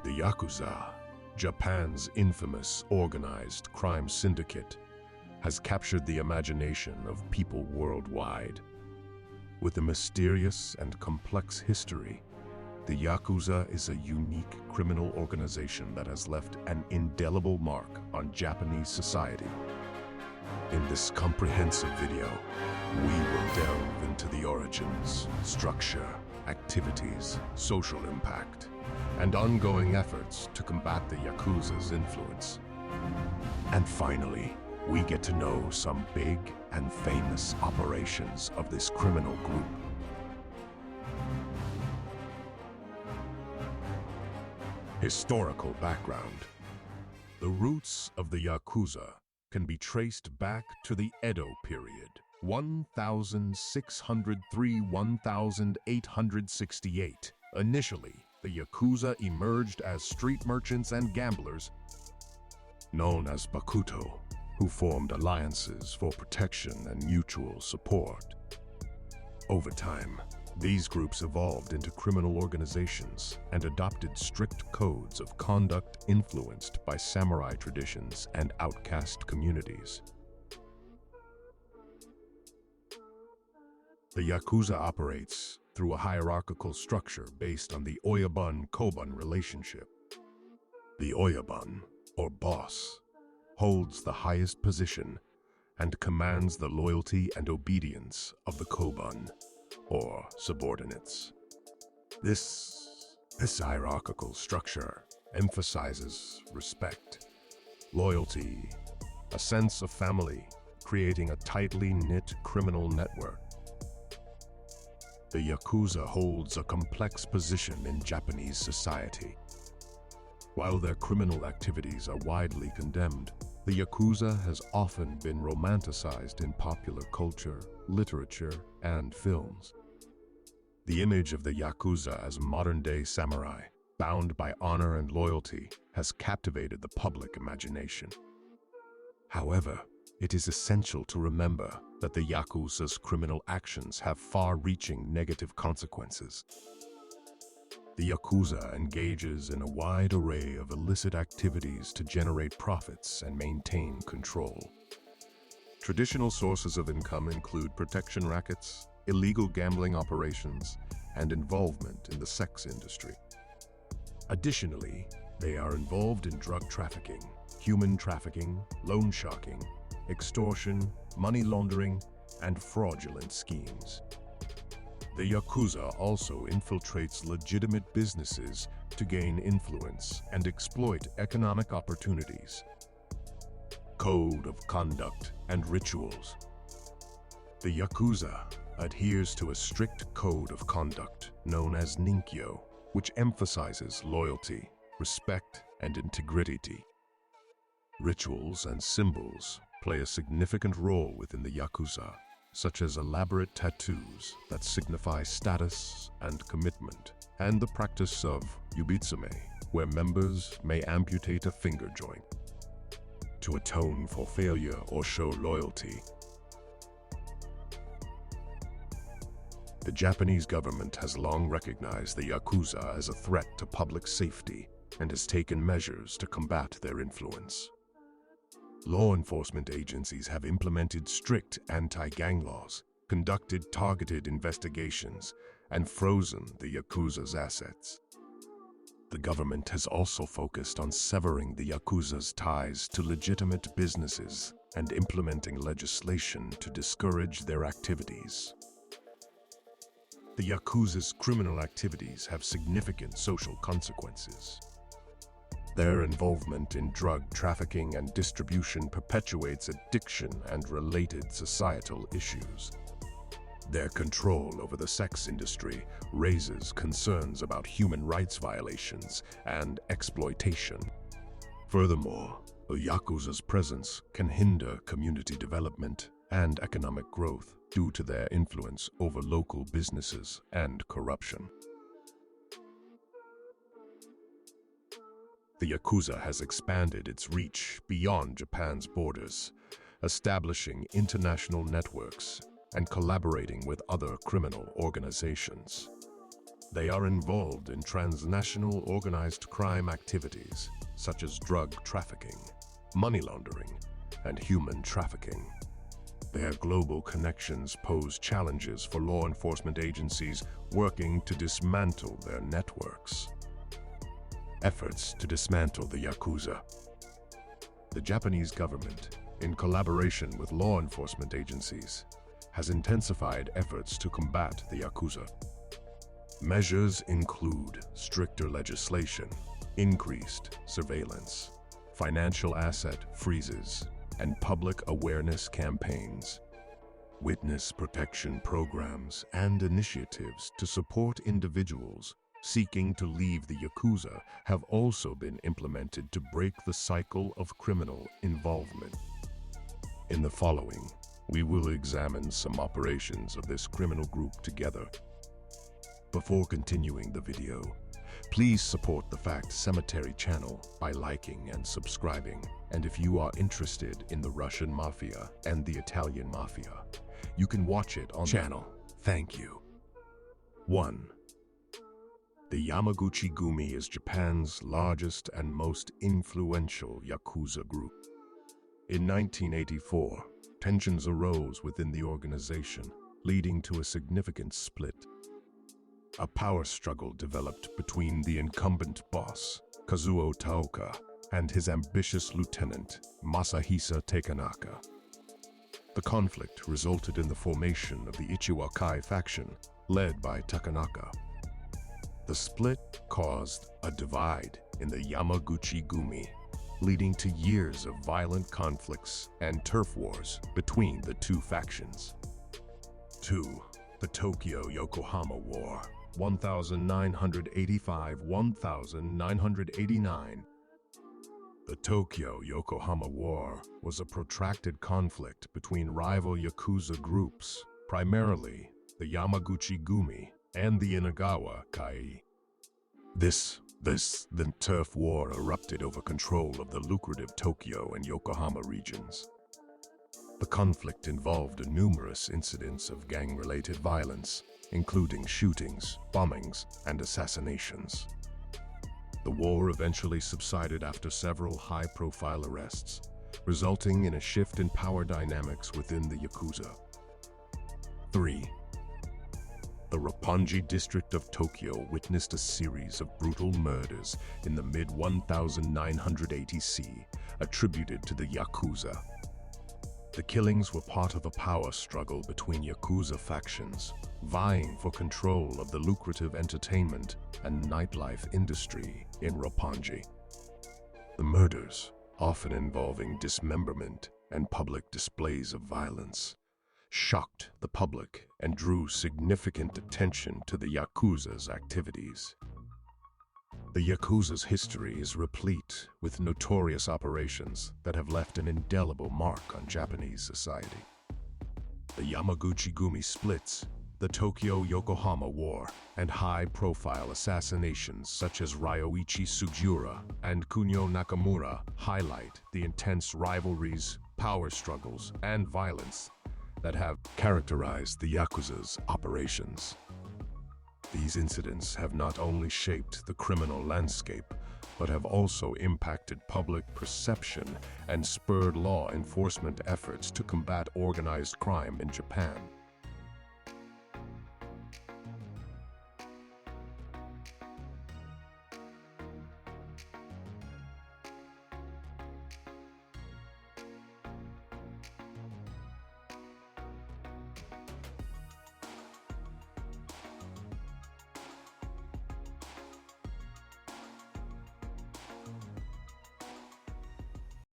The Yakuza, Japan's infamous organized crime syndicate, has captured the imagination of people worldwide. With a mysterious and complex history, the Yakuza is a unique criminal organization that has left an indelible mark on Japanese society. In this comprehensive video, we will delve into the origins, structure, activities, social impact, and ongoing efforts to combat the Yakuza's influence. And finally, we get to know some big and famous operations of this criminal group. Historical background. The roots of the Yakuza can be traced back to the Edo period, 1603–1868. Initially, the Yakuza emerged as street merchants and gamblers known as Bakuto, who formed alliances for protection and mutual support. Over time, these groups evolved into criminal organizations and adopted strict codes of conduct influenced by samurai traditions and outcast communities. The Yakuza operates through a hierarchical structure based on the Oyabun-Kobun relationship. The Oyabun, or boss, holds the highest position and commands the loyalty and obedience of the Kobun, or subordinates. This hierarchical structure emphasizes respect, loyalty, a sense of family, creating a tightly knit criminal network. The Yakuza holds a complex position in Japanese society. While their criminal activities are widely condemned, the Yakuza has often been romanticized in popular culture, literature, and films. The image of the Yakuza as modern-day samurai, bound by honor and loyalty, has captivated the public imagination. However, it is essential to remember that the Yakuza's criminal actions have far-reaching negative consequences. The Yakuza engages in a wide array of illicit activities to generate profits and maintain control. Traditional sources of income include protection rackets, illegal gambling operations, and involvement in the sex industry. Additionally, they are involved in drug trafficking, human trafficking, loan sharking, extortion, money laundering, and fraudulent schemes. The Yakuza also infiltrates legitimate businesses to gain influence and exploit economic opportunities. Code of conduct and rituals. The Yakuza adheres to a strict code of conduct known as Ninkyo, which emphasizes loyalty, respect, and integrity. Rituals and symbols play a significant role within the Yakuza, such as elaborate tattoos that signify status and commitment, and the practice of yubitsume, where members may amputate a finger joint to atone for failure or show loyalty. The Japanese government has long recognized the Yakuza as a threat to public safety and has taken measures to combat their influence. Law enforcement agencies have implemented strict anti-gang laws, conducted targeted investigations, and frozen the Yakuza's assets. The government has also focused on severing the Yakuza's ties to legitimate businesses and implementing legislation to discourage their activities. The Yakuza's criminal activities have significant social consequences. Their involvement in drug trafficking and distribution perpetuates addiction and related societal issues. Their control over the sex industry raises concerns about human rights violations and exploitation. Furthermore, the Yakuza's presence can hinder community development and economic growth due to their influence over local businesses and corruption. The Yakuza has expanded its reach beyond Japan's borders, establishing international networks and collaborating with other criminal organizations. They are involved in transnational organized crime activities, such as drug trafficking, money laundering, and human trafficking. Their global connections pose challenges for law enforcement agencies working to dismantle their networks. Efforts to dismantle the Yakuza. The Japanese government, in collaboration with law enforcement agencies, has intensified efforts to combat the Yakuza. Measures include stricter legislation, increased surveillance, financial asset freezes, and public awareness campaigns. Witness protection programs and initiatives to support individuals seeking to leave the Yakuza have also been implemented to break the cycle of criminal involvement. In the following, we will examine some operations of this criminal group together. Before continuing the video, please support the Fact Cemetery channel by liking and subscribing. And if you are interested in the Russian Mafia and the Italian Mafia, you can watch it on the channel. Thank you. 1. The Yamaguchi-gumi is Japan's largest and most influential Yakuza group. In 1984, tensions arose within the organization, leading to a significant split. A power struggle developed between the incumbent boss, Kazuo Taoka, and his ambitious lieutenant, Masahisa Takenaka. The conflict resulted in the formation of the Ichiwakai faction, led by Takenaka. The split caused a divide in the Yamaguchi-gumi, leading to years of violent conflicts and turf wars between the two factions. 2. The Tokyo-Yokohama War, 1985–1989. The Tokyo-Yokohama War was a protracted conflict between rival Yakuza groups, primarily the Yamaguchi-gumi and the Inagawa-kai. The turf war erupted over control of the lucrative Tokyo and Yokohama regions. The conflict involved numerous incidents of gang-related violence, including shootings, bombings, and assassinations. The war eventually subsided after several high-profile arrests, resulting in a shift in power dynamics within the Yakuza. 3. The Roppongi district of Tokyo witnessed a series of brutal murders in the mid-1980s attributed to the Yakuza. The killings were part of a power struggle between Yakuza factions, vying for control of the lucrative entertainment and nightlife industry in Roppongi. The murders, often involving dismemberment and public displays of violence, shocked the public and drew significant attention to the Yakuza's activities. The Yakuza's history is replete with notorious operations that have left an indelible mark on Japanese society. The Yamaguchi-gumi splits, the Tokyo-Yokohama War, and high-profile assassinations such as Ryoichi Sugiura and Kunio Nakamura highlight the intense rivalries, power struggles, and violence that have characterized the Yakuza's operations. These incidents have not only shaped the criminal landscape, but have also impacted public perception and spurred law enforcement efforts to combat organized crime in Japan.